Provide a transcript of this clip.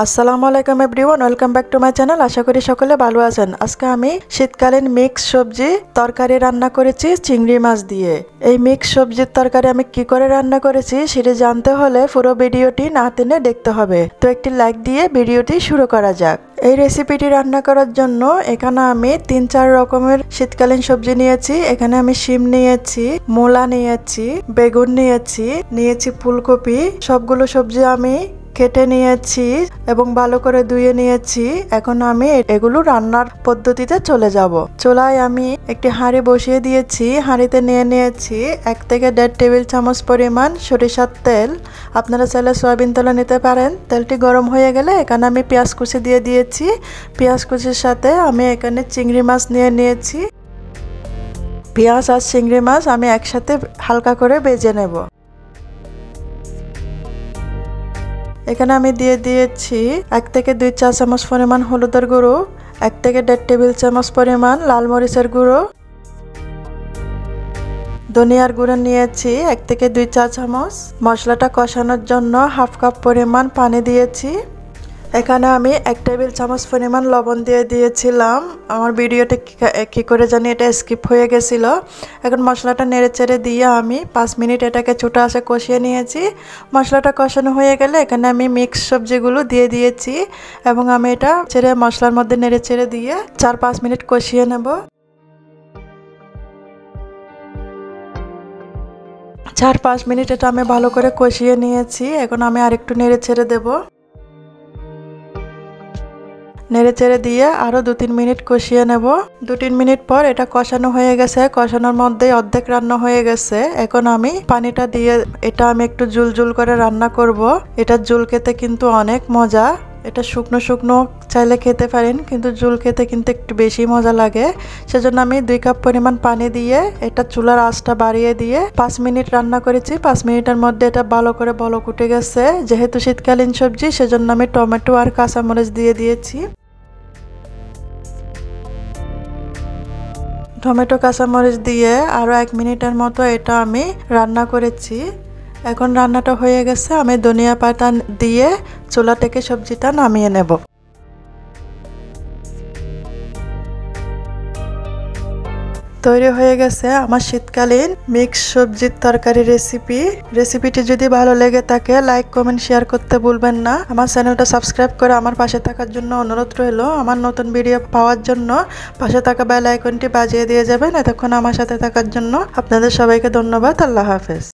আসসালামু আলাইকুম everyone, welcome back to my channel. আশা করি সকলে ভালো আছেন। আজকে আমি শীতকালীন মিক্স সবজি তরকারি রান্না করেছি চিংড়ি মাছ দিয়ে। এই মিক্স সবজির তরকারি আমি কি করে রান্না করেছি সেটা জানতে হলে পুরো ভিডিওটি না টেনে দেখতে হবে। তো একটি লাইক দিয়ে ভিডিওটি শুরু করা যাক। এই রেসিপিটি রান্না করার জন্য এখানে আমি 3-4 রকমের শীতকালীন সবজি নিয়েছি। এখানে আমি শিম নিয়েছি, মূলা নিয়েছি, বেগুন নিয়েছি ফুলকপি। সবগুলো সবজি আমি কেটে নিয়েছি এবং ভালো করে ধুয়ে নিয়েছি। এখন আমি এগুলো রান্নার পদ্ধতিতে চলে যাব। চুলায় আমি একটি হাঁড়ি বসিয়ে দিয়েছি। হাঁড়িতে নিয়েছি 1 থেকে 1.5 টেবিল চামচ পরিমাণ সরিষার তেল। আপনারা চাইলে সয়াবিন তেলও নিতে পারেন। তেলটি গরম হয়ে গেলে এখানে আমি পেঁয়াজ কুচি দিয়ে দিয়েছি। পেঁয়াজ কুচির সাথে আমি এখানে চিংড়ি মাছ নিয়েছি। পেঁয়াজ আর চিংড়ি মাছ আমি একসাথে হালকা করে ভেজে নেব। এখানে আমি দিয়ে দিয়েছি 1 থেকে 2 চা চামচ পরিমাণ হলুদের গুঁড়ো, 1 থেকে 1.5 টেবিল চামচ পরিমাণ লাল মরিচের গুঁড়ো, ধনিয়ার গুঁড়ো নিয়েছি 1 থেকে 2 চা চামচ। মশলাটা কষানোর জন্য 1/2 কাপ পরিমাণ পানি দিয়েছি। এখানে আমি 1 টেবিল চামচ পরিমাণ লবণ দিয়ে দিয়েছিলাম। আমার ভিডিওতে কি করে জানি এটা স্কিপ হয়ে গেছিল। এখন মশলাটা নেড়েচেড়ে দিয়ে আমি 5 মিনিট এটাকে ছোটো আঁচে কষিয়ে নিয়েছি। মশলাটা কষানো হয়ে গেলে এখানে আমি মিক্স সবজিগুলো দিয়ে দিয়েছি এবং আমি এটা মশলার মধ্যে নেড়েচেড়ে দিয়ে 4-5 মিনিট কষিয়ে নেব। 4-5 মিনিট এটা আমি ভালো করে কষিয়ে নিয়েছি। এখন আমি আরেকটু নেড়েচেড়ে দেবো। নেড়েচেড়ে দিয়ে আরও 2-3 মিনিট কষিয়ে নেব। 2-3 মিনিট পর এটা কষানো হয়ে গেছে। কষানোর মধ্যে অর্ধেক রান্না হয়ে গেছে। এখন আমি পানিটা দিয়ে এটা আমি একটু জুল করে রান্না করব। এটা জুল খেতে কিন্তু অনেক মজা। এটা শুকনো চাইলে খেতে পারেন, কিন্তু জুল খেতে কিন্তু একটু বেশি মজা লাগে। সেজন্য আমি 2 কাপ পরিমাণ পানি দিয়ে এটা চুলার আঁচটা বাড়িয়ে দিয়ে 5 মিনিট রান্না করেছি। 5 মিনিটের মধ্যে এটা ভালো করে বলক উঠে গেছে। যেহেতু শীতকালীন সবজি সেজন্য আমি টমেটো আর কাঁচামরিচ দিয়ে দিয়েছি। টমেটো কাঁচামরিচ দিয়ে আরও 1 মিনিটের মতো এটা আমি রান্না করেছি। এখন রান্নাটা হয়ে গেছে। আমি ধনিয়া পাতা দিয়ে চুলা থেকে সবজিটা নামিয়ে নেব। তৈরি হয়ে গেছে আমার শীতকালীন মিক্স সবজির তরকারি রেসিপিটি যদি ভালো লেগে থাকে লাইক কমেন্ট শেয়ার করতে ভুলবেন না। আমার চ্যানেলটা সাবস্ক্রাইব করে আমার পাশে থাকার জন্য অনুরোধ রইল। আমার নতুন ভিডিও পাওয়ার জন্য পাশে থাকা বেল আইকনটি বাজিয়ে দিয়ে যাবেন। এতক্ষণ আমার সাথে থাকার জন্য আপনাদের সবাইকে ধন্যবাদ। আল্লাহ হাফেজ।